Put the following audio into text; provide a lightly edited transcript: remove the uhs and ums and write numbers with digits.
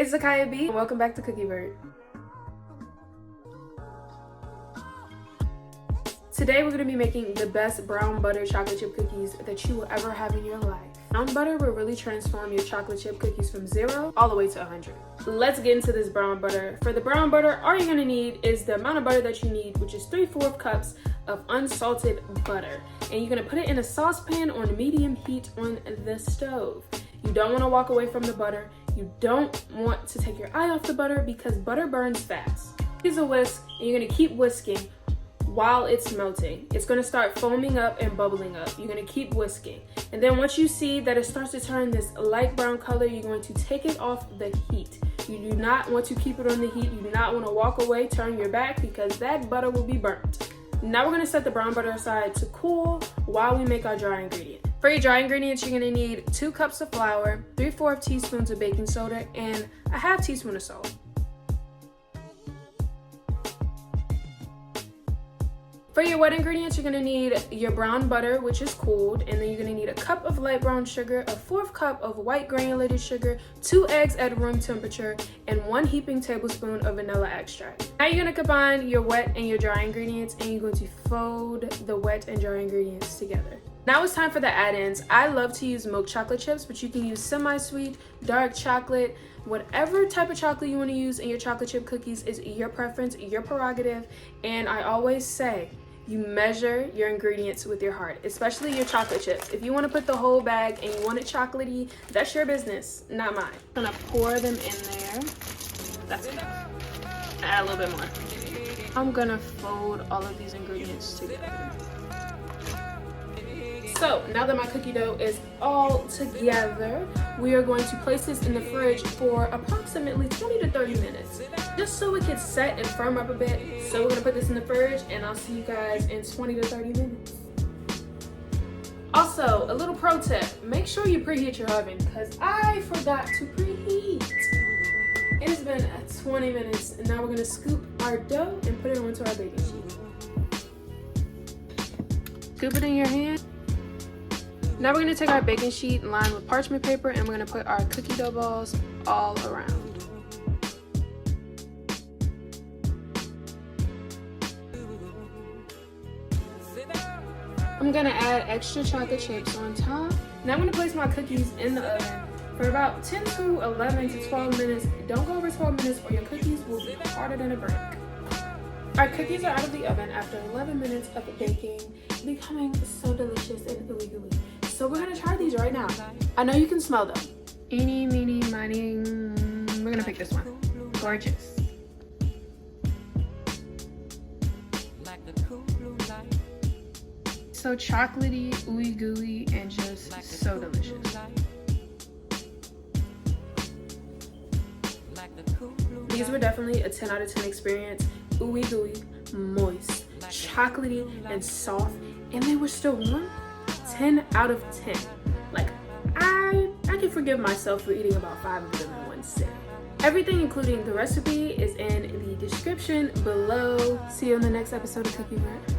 It's Zakaya B. Welcome back to Cookie Vert. Today we're going to be making the best brown butter chocolate chip cookies that you will ever have in your life. Brown butter will really transform your chocolate chip cookies from 0 all the way to 100. Let's get into this brown butter. For the brown butter, all you're going to need is the amount of butter that you need, which is 3/4 cups of unsalted butter. And you're going to put it in a saucepan on medium heat on the stove. You don't want to walk away from the butter. You don't want to take your eye off the butter because butter burns fast. Use a whisk and you're going to keep whisking while it's melting. It's going to start foaming up and bubbling up. You're going to keep whisking. And then once you see that it starts to turn this light brown color, you're going to take it off the heat. You do not want to keep it on the heat. You do not want to walk away, turn your back, because that butter will be burnt. Now we're going to set the brown butter aside to cool while we make our dry ingredient. For your dry ingredients, you're going to need 2 cups of flour, 3/4 teaspoons of baking soda, and a 1/2 teaspoon of salt. For your wet ingredients, you're going to need your brown butter, which is cooled, and then you're going to need a cup of light brown sugar, a 1/4 cup of white granulated sugar, 2 eggs at room temperature, and 1 heaping tablespoon of vanilla extract. Now you're going to combine your wet and your dry ingredients, and you're going to fold the wet and dry ingredients together. Now it's time for the add-ins. I love to use milk chocolate chips, but you can use semi-sweet, dark chocolate, whatever type of chocolate you want to use in your chocolate chip cookies is your preference, your prerogative. And I always say, you measure your ingredients with your heart, especially your chocolate chips. If you want to put the whole bag and you want it chocolatey, that's your business, not mine. I'm gonna pour them in there. That's enough. Add a little bit more. I'm gonna fold all of these ingredients together. So now that my cookie dough is all together, we are going to place this in the fridge for approximately 20 to 30 minutes, just so it can set and firm up a bit. So we're gonna put this in the fridge and I'll see you guys in 20 to 30 minutes. Also, a little pro tip, make sure you preheat your oven because I forgot to preheat. It's been 20 minutes and now we're gonna scoop our dough and put it onto our baking sheet. Scoop it in your hand. Now we're going to take our baking sheet lined with parchment paper and we're going to put our cookie dough balls all around. I'm going to add extra chocolate chips on top. Now I'm going to place my cookies in the oven for about 10 to 11 to 12 minutes. Don't go over 12 minutes or your cookies will be harder than a brick. Our cookies are out of the oven after 11 minutes of baking, becoming so delicious and ooey gooey. So we're gonna try these right now. I know you can smell them. Eeny, meeny, miny. We're gonna pick this one. Gorgeous. So chocolatey, ooey gooey, and just so delicious. These were definitely a 10 out of 10 experience. Ooey gooey, moist, chocolatey, and soft, and they were still warm. 10 out of 10. Like, I can forgive myself for eating about 5 of them in one sit. Everything, including the recipe, is in the description below. See you on the next episode of Cookie Vert.